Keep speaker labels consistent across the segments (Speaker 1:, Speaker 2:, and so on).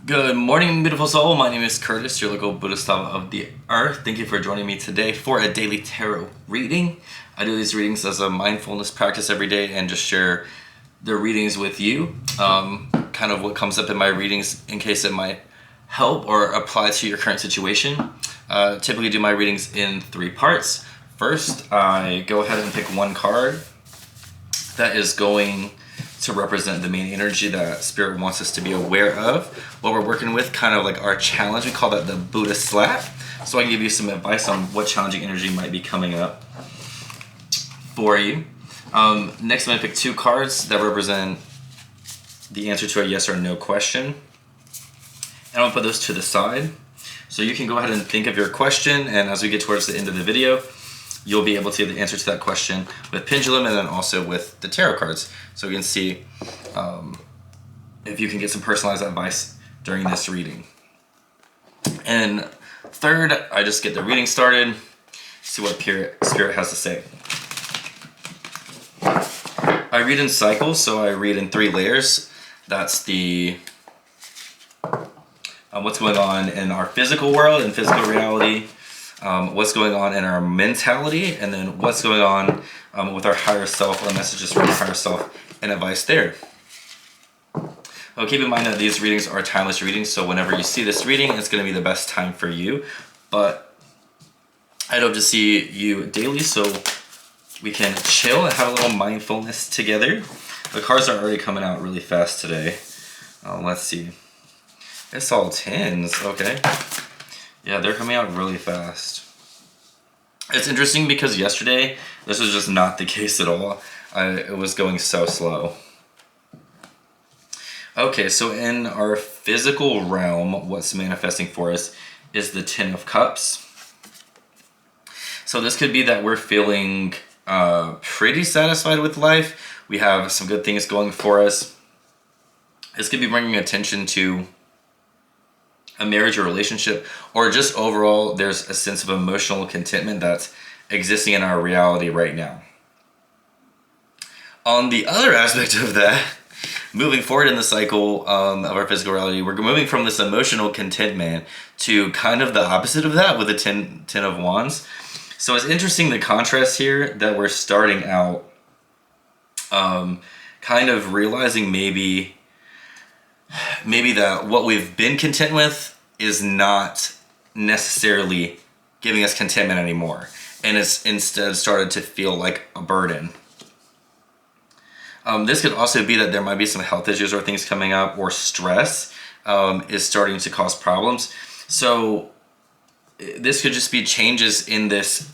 Speaker 1: Good morning, beautiful soul. My name is Curtis, your local Buddhist lover of the earth. Thank you for joining me today for a daily tarot reading. I do these readings as a mindfulness practice every day and just share the readings with you. Kind of what comes up in my readings in case it might help or apply to your current situation. Typically do my readings in 3 parts. First, I go ahead and pick one card that is going to represent the main energy that Spirit wants us to be aware of. What we're working with, kind of like our challenge, we call that the Buddha slap. So I can give you some advice on what challenging energy might be coming up for you. Next, I'm going to pick 2 cards that represent the answer to a yes or no question. And I'm going to put those to the side. So you can go ahead and think of your question, and as we get towards the end of the video, you'll be able to get the answer to that question with pendulum and then also with the tarot cards. So you can see if you can get some personalized advice during this reading. And third, I just get the reading started, see what Spirit has to say. I read in cycles, so I read in 3 layers. That's the what's going on in our physical world and physical reality, what's going on in our mentality, and then what's going on with our higher self or messages from our higher self and advice there. Keep in mind that these readings are timeless readings, so whenever you see this reading, it's going to be the best time for you. But I'd hope to see you daily so we can chill and have a little mindfulness together. The cards are already coming out really fast today. Let's see. It's all 10s, okay. Yeah, they're coming out really fast. It's interesting because yesterday, this was just not the case at all. It was going so slow. Okay, so in our physical realm, what's manifesting for us is the 10 of Cups. So this could be that we're feeling pretty satisfied with life. We have some good things going for us. This could be bringing attention to a marriage or relationship, or just overall there's a sense of emotional contentment that's existing in our reality right now. On the other aspect of that, moving forward in the cycle of our physical reality, we're moving from this emotional contentment to kind of the opposite of that with the 10 of Wands. So it's interesting the contrast here that we're starting out kind of realizing maybe that what we've been content with is not necessarily giving us contentment anymore, and it's instead started to feel like a burden. This could also be that there might be some health issues or things coming up, or stress is starting to cause problems. So this could just be changes in this,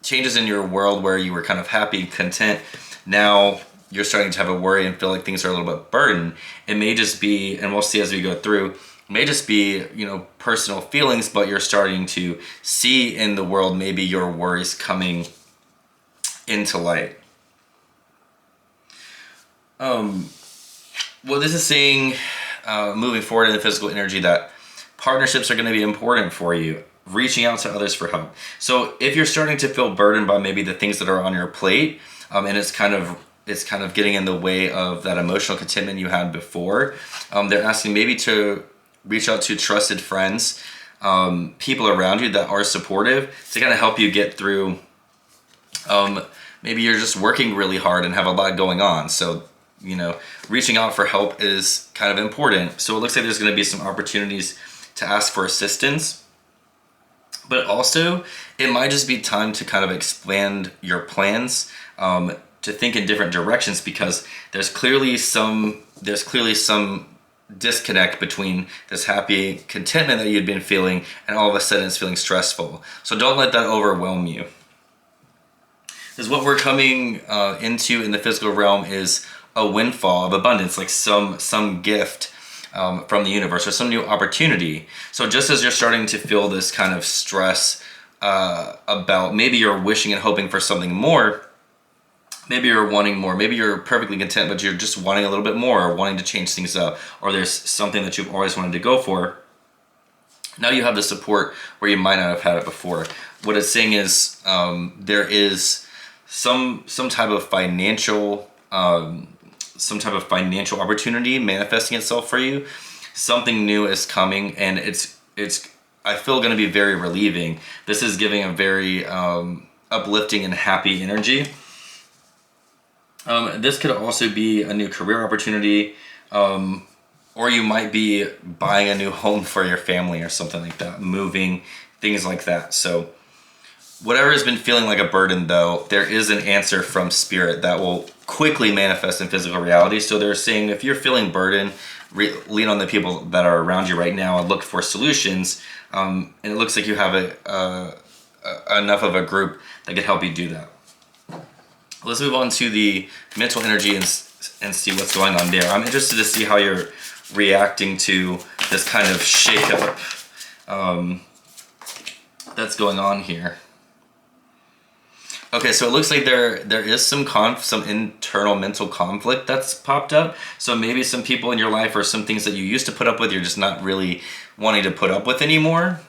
Speaker 1: changes in your world where you were kind of happy, content. Now you're starting to have a worry and feel like things are a little bit burdened. It may just be, and we'll see as we go through, it may just be, personal feelings, but you're starting to see in the world maybe your worries coming into light. Well, this is saying, moving forward in the physical energy, that partnerships are going to be important for you. Reaching out to others for help. So if you're starting to feel burdened by maybe the things that are on your plate, and it's kind of getting in the way of that emotional contentment you had before, they're asking maybe to reach out to trusted friends, people around you that are supportive to kind of help you get through. Maybe you're just working really hard and have a lot going on. So, reaching out for help is kind of important. So it looks like there's going to be some opportunities to ask for assistance. But also, it might just be time to kind of expand your plans, to think in different directions, because there's clearly some disconnect between this happy contentment that you'd been feeling and all of a sudden it's feeling stressful. So don't let that overwhelm you. Because what we're coming into in the physical realm is a windfall of abundance, like some gift from the universe or some new opportunity. So just as you're starting to feel this kind of stress about maybe you're wishing and hoping for something more, maybe you're wanting more, maybe you're perfectly content, but you're just wanting a little bit more or wanting to change things up, or there's something that you've always wanted to go for. Now you have the support where you might not have had it before. What it's saying is there is some type of financial opportunity manifesting itself for you. something new is coming, and it's I feel going to be very relieving. This is giving a very uplifting and happy energy. This could also be a new career opportunity, or you might be buying a new home for your family or something like that, moving, things like that. So whatever has been feeling like a burden, though, there is an answer from spirit that will quickly manifest in physical reality. So they're saying if you're feeling burden, lean on the people that are around you right now and look for solutions. And it looks like you have enough of a group that could help you do that. Let's move on to the mental energy and see what's going on there. I'm interested to see how you're reacting to this kind of shakeup that's going on here. Okay, so it looks like there is some internal mental conflict that's popped up. So maybe some people in your life or some things that you used to put up with, you're just not really wanting to put up with anymore.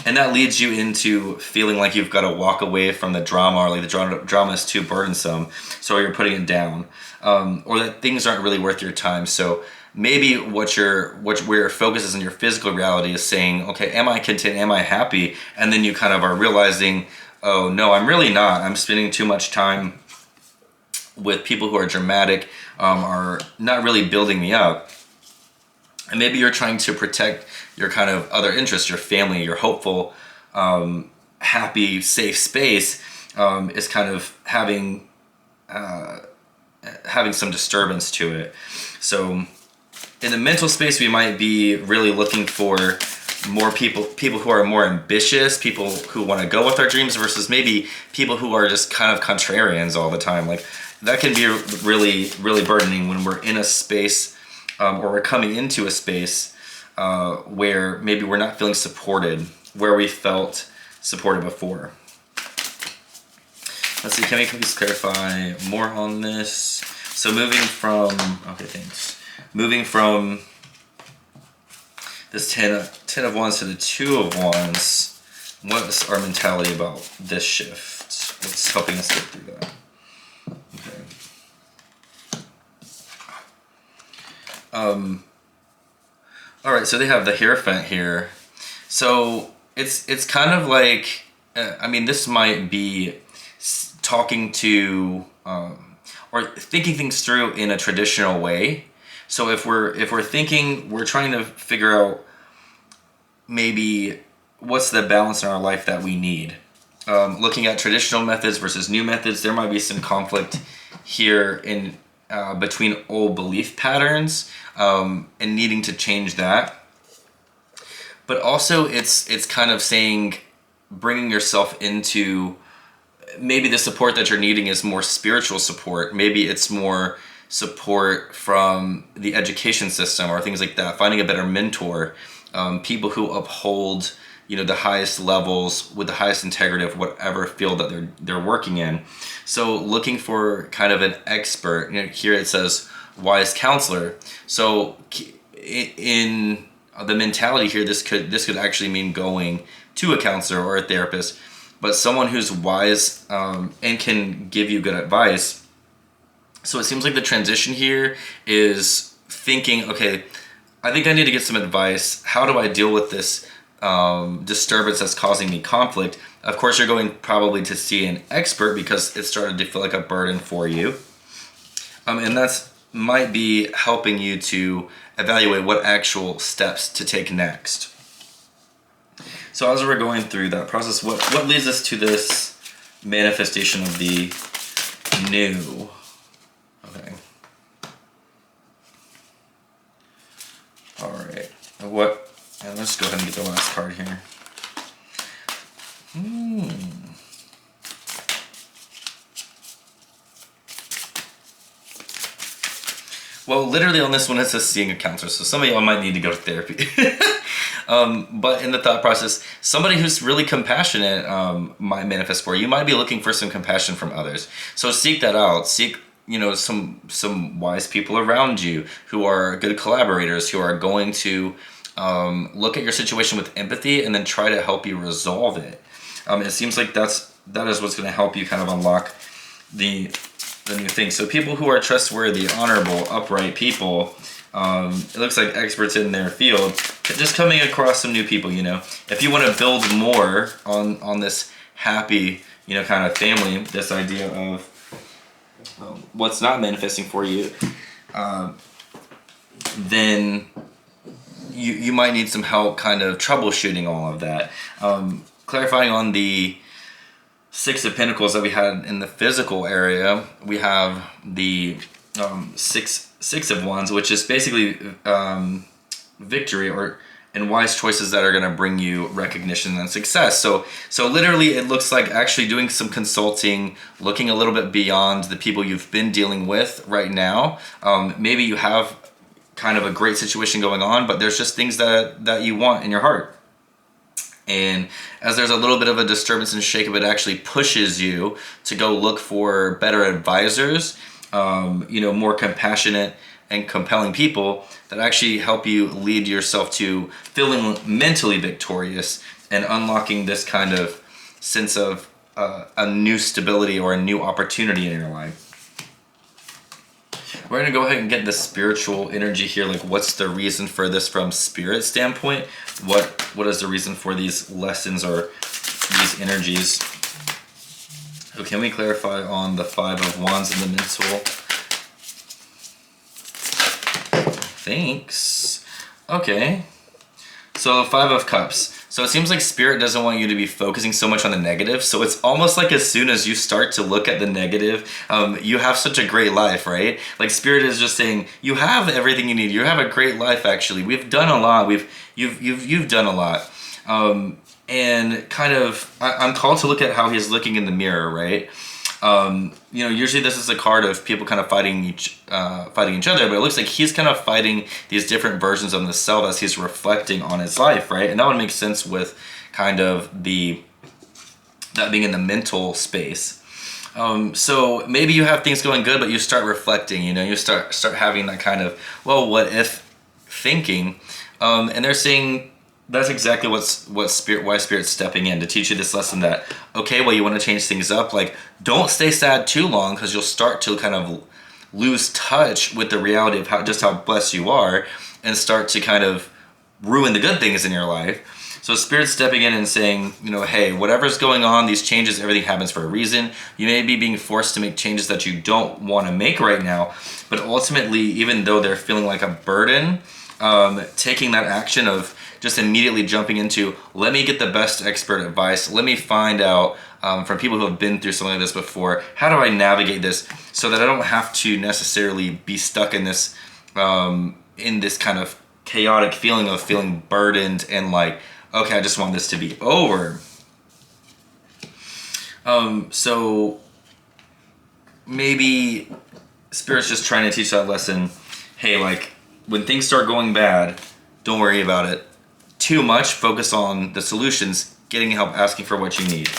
Speaker 1: And that leads you into feeling like you've got to walk away from the drama, or like the drama is too burdensome, so you're putting it down, or that things aren't really worth your time. So maybe where your focus is in your physical reality is saying, okay, am I content? Am I happy? And then you kind of are realizing, oh no, I'm really not. I'm spending too much time with people who are dramatic, are not really building me up. And maybe you're trying to protect your kind of other interests, your family, your hopeful, happy, safe space is kind of having some disturbance to it. So in the mental space, we might be really looking for more people who are more ambitious, people who want to go with our dreams, versus maybe people who are just kind of contrarians all the time. Like that can be really, really burdening when we're in a space or we're coming into a space where maybe we're not feeling supported where we felt supported before. Let's see, can we please clarify more on this? So moving from this 10 of Wands to the 2 of Wands, what's our mentality about this shift? What's helping us get through that? Okay. All right, so they have the Hierophant here. So it's kind of like, this might be talking to or thinking things through in a traditional way. So if we're thinking, we're trying to figure out maybe what's the balance in our life that we need. Looking at traditional methods versus new methods, there might be some conflict here in between old belief patterns and needing to change that. But also it's kind of saying, bringing yourself into, maybe the support that you're needing is more spiritual support. Maybe it's more support from the education system or things like that. Finding a better mentor, people who uphold, the highest levels with the highest integrity of whatever field that they're working in. So looking for kind of an expert. Here it says wise counselor. So in the mentality here, this could actually mean going to a counselor or a therapist, but someone who's wise and can give you good advice. So it seems like the transition here is thinking, okay, I think I need to get some advice. How do I deal with this disturbance that's causing me conflict? Of course, you're going probably to see an expert because it started to feel like a burden for you. And that's might be helping you to evaluate what actual steps to take next. So as we're going through that process, what leads us to this manifestation of the new? Okay. All right. And let's go ahead and get the last card here. Well, literally on this one it says seeing a counselor, so some of y'all might need to go to therapy. But in the thought process, somebody who's really compassionate might manifest for you. You might be looking for some compassion from others. So seek that out. Seek, some wise people around you who are good collaborators, who are going to look at your situation with empathy and then try to help you resolve it. It seems like that is what's going to help you kind of unlock the new thing. So people who are trustworthy, honorable, upright people, It looks like experts in their field, just coming across some new people, you know. If you want to build more on this happy, you know, kind of family, this idea of what's not manifesting for you, then you might need some help kind of troubleshooting all of that. Clarifying on the Six of Pentacles that we had in the physical area, we have the Six of Wands, which is basically victory and wise choices that are going to bring you recognition and success. So literally it looks like actually doing some consulting, looking a little bit beyond the people you've been dealing with right now. Maybe you have kind of a great situation going on, but there's just things that you want in your heart. And as there's a little bit of a disturbance and shakeup, it actually pushes you to go look for better advisors, you know, more compassionate and compelling people that actually help you lead yourself to feeling mentally victorious and unlocking this kind of sense of a new stability or a new opportunity in your life. We're going to go ahead and get the spiritual energy here. Like, what's the reason for this from spirit standpoint? What is the reason for these lessons or these energies? So can we clarify on the Five of Wands in the mental? Thanks. Okay. So Five of Cups. So it seems like Spirit doesn't want you to be focusing so much on the negative. So it's almost like as soon as you start to look at the negative, you have such a great life, right? Like Spirit is just saying, you have everything you need. You have a great life, actually. We've done a lot. You've done a lot. And kind of, I'm called to look at how he's looking in the mirror, right? You know, usually this is a card of people kind of fighting each other, but it looks like he's kind of fighting these different versions of himself as he's reflecting on his life, right? And that would make sense with kind of that being in the mental space. So maybe you have things going good, but you start reflecting, you know, you start having that kind of, well, what if thinking, and they're saying, that's exactly why Spirit's stepping in to teach you this lesson that, okay, well, you want to change things up, like, don't stay sad too long, because you'll start to kind of lose touch with the reality of how blessed you are, and start to kind of ruin the good things in your life. So Spirit's stepping in and saying, you know, hey, whatever's going on, these changes, everything happens for a reason. You may be being forced to make changes that you don't want to make right now, but ultimately, even though they're feeling like a burden, taking that action of just immediately jumping into, let me get the best expert advice. Let me find out from people who have been through something like this before, how do I navigate this so that I don't have to necessarily be stuck in this kind of chaotic feeling of feeling burdened and like, okay, I just want this to be over. So maybe Spirit's just trying to teach that lesson. Hey, like, when things start going bad, don't worry about it too much. Focus on the solutions, getting help, asking for what you need.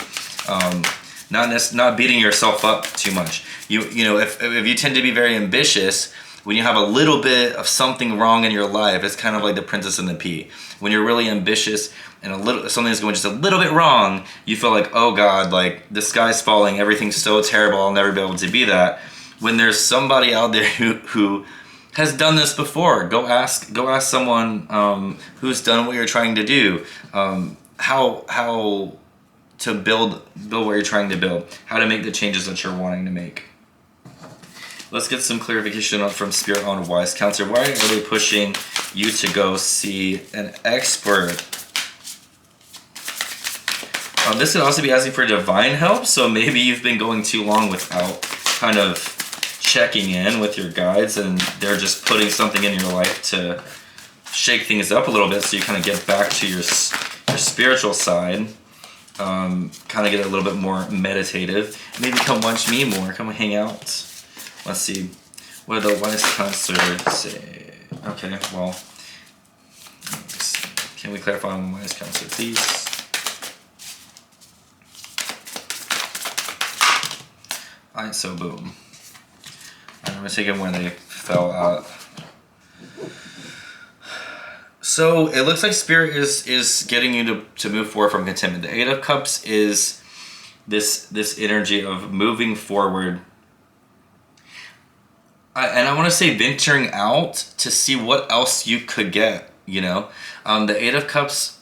Speaker 1: Not beating yourself up too much. You know, if you tend to be very ambitious, when you have a little bit of something wrong in your life, it's kind of like the Princess and the Pea. When you're really ambitious and something's going just a little bit wrong, you feel like, oh God, like the sky's falling, everything's so terrible, I'll never be able to be that. When there's somebody out there who has done this before, go ask someone who's done what you're trying to do, how to build what you're trying to build, how to make the changes that you're wanting to make. Let's get some clarification from Spirit on wise counselor. Why are they pushing you to go see an expert? This could also be asking for divine help, so maybe you've been going too long without kind of checking in with your guides, and they're just putting something in your life to shake things up a little bit so you kind of get back to your spiritual side, kind of get a little bit more meditative. Maybe come watch me more, come hang out. Let's see, what did the wise counselor say? Okay, well, can we clarify on the wise counselor, please? Alright, so boom. I'm going to take them where they fell out. So it looks like Spirit is getting you to move forward from contentment. The Eight of Cups is this energy of moving forward and I want to say venturing out to see what else you could get, you know. The Eight of Cups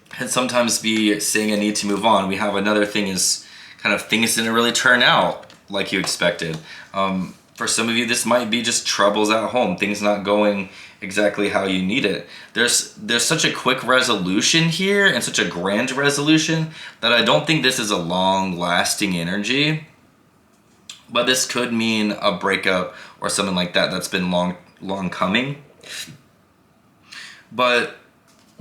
Speaker 1: can sometimes be saying a need to move on. We have another thing is kind of things didn't really turn out like you expected. For some of you, this might be just troubles at home, things not going exactly how you need it. There's such a quick resolution here and such a grand resolution that I don't think this is a long lasting energy. But this could mean a breakup or something like that that's been long coming. But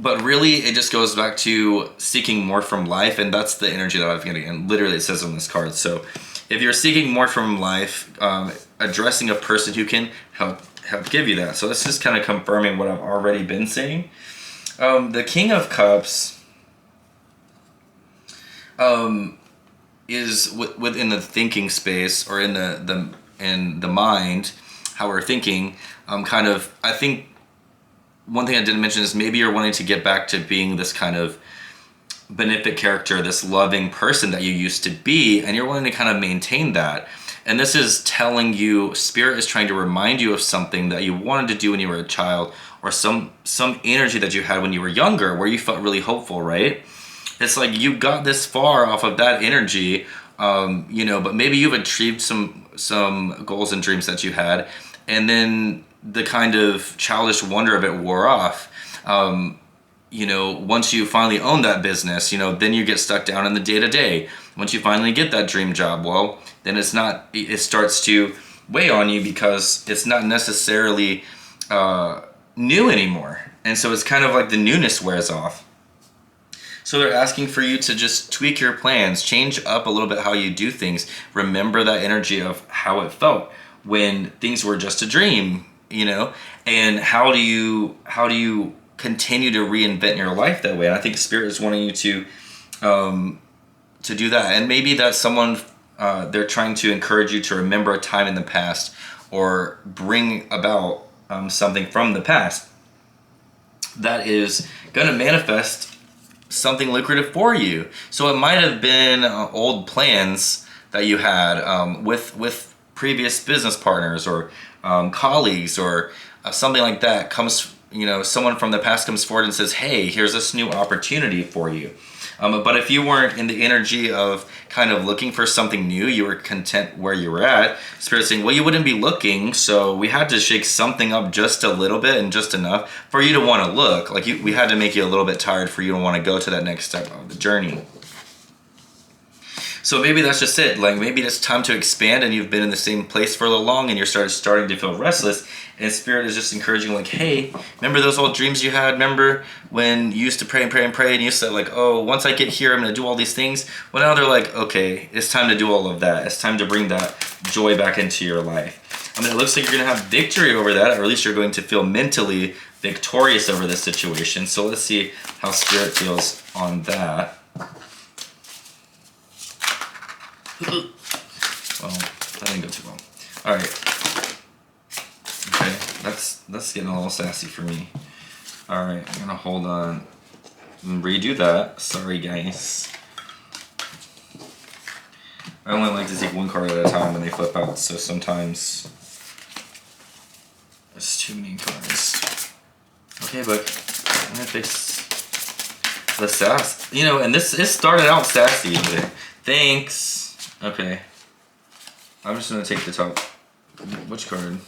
Speaker 1: really, it just goes back to seeking more from life, and that's the energy that I'm getting. And literally, it says on this card. So, if you're seeking more from life, addressing a person who can help give you that. So this is kind of confirming what I've already been saying. The King of Cups is within the thinking space, or in the mind, how we're thinking. Kind of, I think. One thing I didn't mention is maybe you're wanting to get back to being this kind of benefic character, this loving person that you used to be, and you're wanting to kind of maintain that. And this is telling you, Spirit is trying to remind you of something that you wanted to do when you were a child, or some energy that you had when you were younger where you felt really hopeful, right? It's like you got this far off of that energy, but maybe you've achieved some goals and dreams that you had, and then the kind of childish wonder of it wore off. Once you finally own that business, then you get stuck down in the day-to-day. Once you finally get that dream job, well, then it starts to weigh on you because it's not necessarily new anymore. And so it's kind of like the newness wears off. So they're asking for you to just tweak your plans, change up a little bit how you do things. Remember that energy of how it felt when things were just a dream, and how do you continue to reinvent your life that way? And I think Spirit is wanting you to do that. And maybe that's someone, they're trying to encourage you to remember a time in the past, or bring about something from the past that is going to manifest something lucrative for you. So it might have been old plans that you had with previous business partners, or colleagues, or something like that. Someone from the past comes forward and says, hey, here's this new opportunity for you. But if you weren't in the energy of kind of looking for something new, you were content where you were at, Spirit's saying, well, you wouldn't be looking, so we had to shake something up just a little bit and just enough for you to want to look. We had to make you a little bit tired for you to want to go to that next step of the journey. So maybe that's just it. Maybe it's time to expand, and you've been in the same place for a little long, and you're starting to feel restless. And Spirit is just encouraging, hey, remember those old dreams you had? Remember when you used to pray and pray and pray, and you said, oh, once I get here, I'm going to do all these things. Well, now they're okay, it's time to do all of that. It's time to bring that joy back into your life. It looks like you're going to have victory over that, or at least you're going to feel mentally victorious over this situation. So let's see how Spirit feels on that. Well, that didn't go too well. All right. Okay, that's getting a little sassy for me. All right, I'm gonna hold on and redo that. Sorry, guys. I only like to take one card at a time when they flip out, so sometimes there's too many cards. Okay, but I'm gonna fix the sass. And it started out sassy, but thanks. Okay. I'm just gonna take the top. Which card?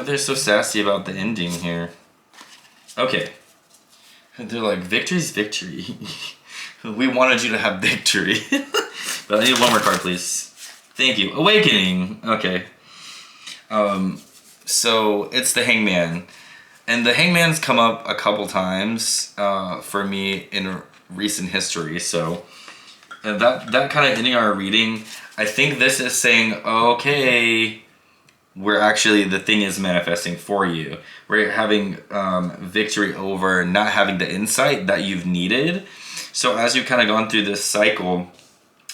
Speaker 1: They're so sassy about the ending here. Okay. They're victory's victory. We wanted you to have victory. But I need one more card, please. Thank you. Awakening. Okay. So it's the Hangman. And the Hangman's come up a couple times for me in recent history. So that kind of ending our reading, I think this is saying, okay, the thing is manifesting for you. We're having victory over not having the insight that you've needed. So as you've kind of gone through this cycle,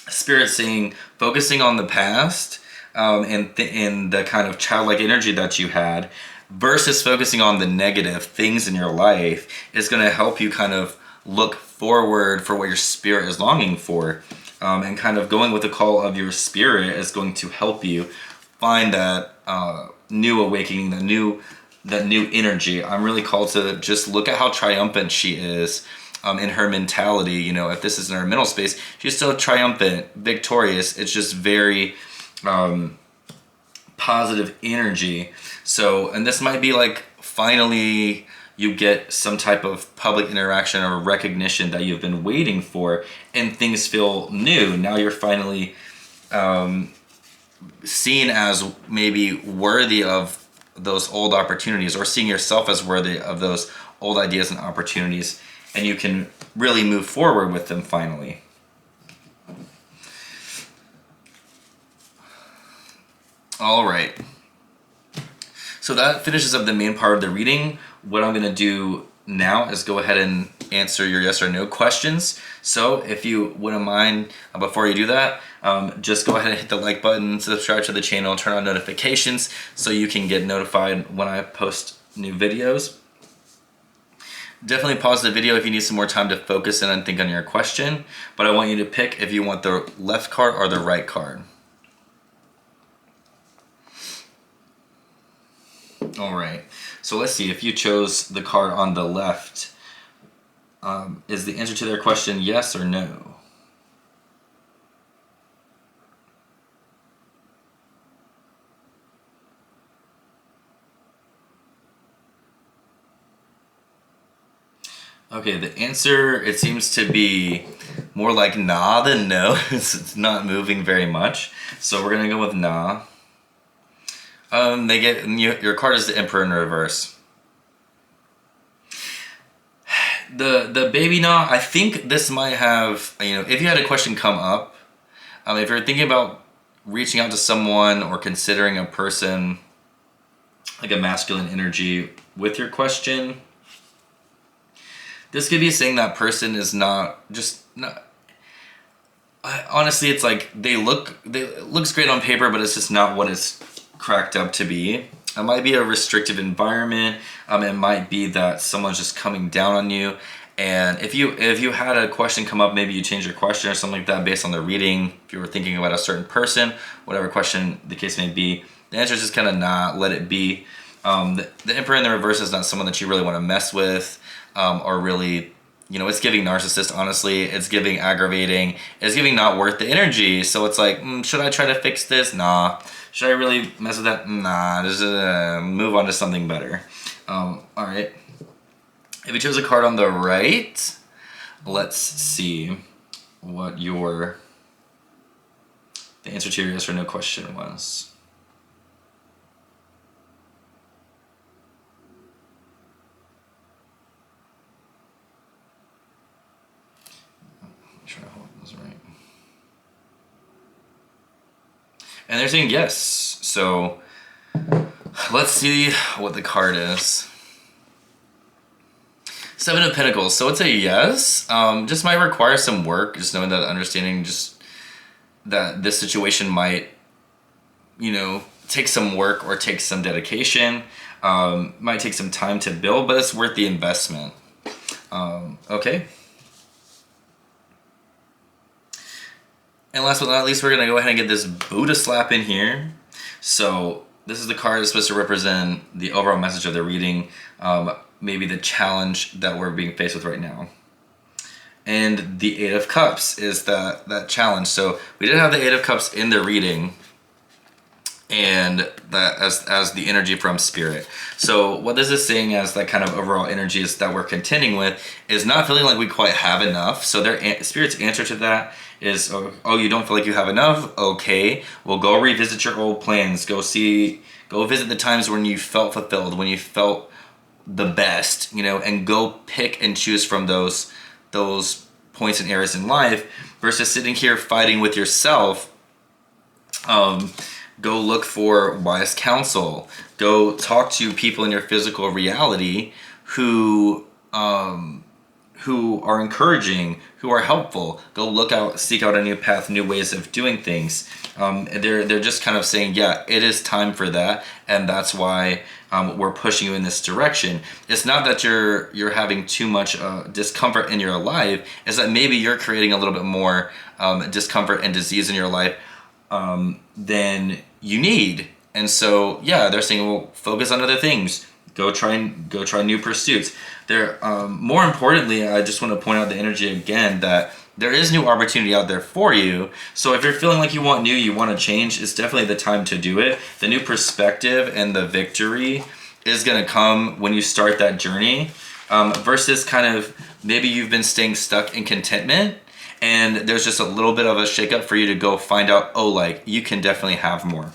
Speaker 1: Spirit's saying, focusing on the past and the kind of childlike energy that you had, versus focusing on the negative things in your life, is going to help you kind of look forward for what your spirit is longing for. and kind of going with the call of your spirit is going to help you find that new awakening, that new energy. I'm really called to just look at how triumphant she is in her mentality. You know, if this is in her mental space, she's still triumphant, victorious. It's just very positive energy. So, and this might be like finally you get some type of public interaction or recognition that you've been waiting for, and things feel new. Now you're finally seen as maybe worthy of those old opportunities, or seeing yourself as worthy of those old ideas and opportunities, and you can really move forward with them finally. All right. So that finishes up the main part of the reading. What I'm going to do now is go ahead and answer your yes or no questions. So if you wouldn't mind, before you do that, just go ahead and hit the like button, subscribe to the channel, turn on notifications so you can get notified when I post new videos. Definitely pause the video if you need some more time to focus in and think on your question, but I want you to pick if you want the left card or the right card. All right, so let's see if you chose the card on the left. Is the answer to their question yes or no? Okay, the answer, it seems to be more like nah than no. It's not moving very much. So we're gonna go with nah. Your card is the Emperor in reverse. The baby nah, I think this might have, if you had a question come up, if you're thinking about reaching out to someone or considering a person, like a masculine energy with your question, this could be saying that person is not. Honestly, it's like it looks great on paper, but it's just not what it's cracked up to be. It might be a restrictive environment. It might be that someone's just coming down on you. And if you had a question come up, maybe you change your question or something like that based on the reading. If you were thinking about a certain person, whatever question the case may be, the answer is just kind of not, let it be. The Emperor in the reverse is not someone that you really want to mess with, or really, it's giving narcissist, honestly. It's giving aggravating. It's giving not worth the energy. So it's like, should I try to fix this? Nah. Should I really mess with that? Nah. Just move on to something better. All right. If you chose a card on the right, let's see what the answer to your yes or no question was. Make sure I hold those right. And they're saying yes. So let's see what the card is. Seven of Pentacles. So it's a yes. Just might require some work. Just knowing that, understanding just that this situation might, take some work or take some dedication. Might take some time to build, but it's worth the investment. Okay. And last but not least, we're going to go ahead and get this Buddha slap in here. So this is the card that's supposed to represent the overall message of the reading. Maybe the challenge that we're being faced with right now. And the Eight of Cups is that challenge. So we did have the Eight of Cups in the reading, and that as the energy from Spirit. So what this is saying as that kind of overall energy is that we're contending with is not feeling like we quite have enough. So Spirit's answer to that is, oh, you don't feel like you have enough? Okay, well, go revisit your old plans. Go visit the times when you felt fulfilled, when you felt the best, and go pick and choose from those points and areas in life, versus sitting here fighting with yourself. Go look for wise counsel. Go talk to people in your physical reality who who are encouraging, who are helpful. Go seek out a new path, new ways of doing things. They're just kind of saying, yeah, it is time for that, and that's why we're pushing you in this direction. It's not that you're having too much discomfort in your life. It's that maybe you're creating a little bit more discomfort and disease in your life than you need. And so, yeah, they're saying, well, focus on other things. Go try new pursuits. There, more importantly, I just want to point out the energy again that there is new opportunity out there for you. So if you're feeling like you want new, you want to change, it's definitely the time to do it. The new perspective and the victory is going to come when you start that journey, versus kind of maybe you've been staying stuck in contentment and there's just a little bit of a shakeup for you to go find out, oh, like you can definitely have more.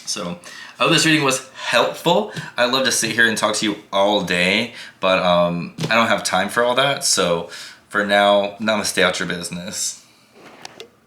Speaker 1: So I hope this reading was helpful. I'd love to sit here and talk to you all day, but I don't have time for all that. So for now, namaste out your business.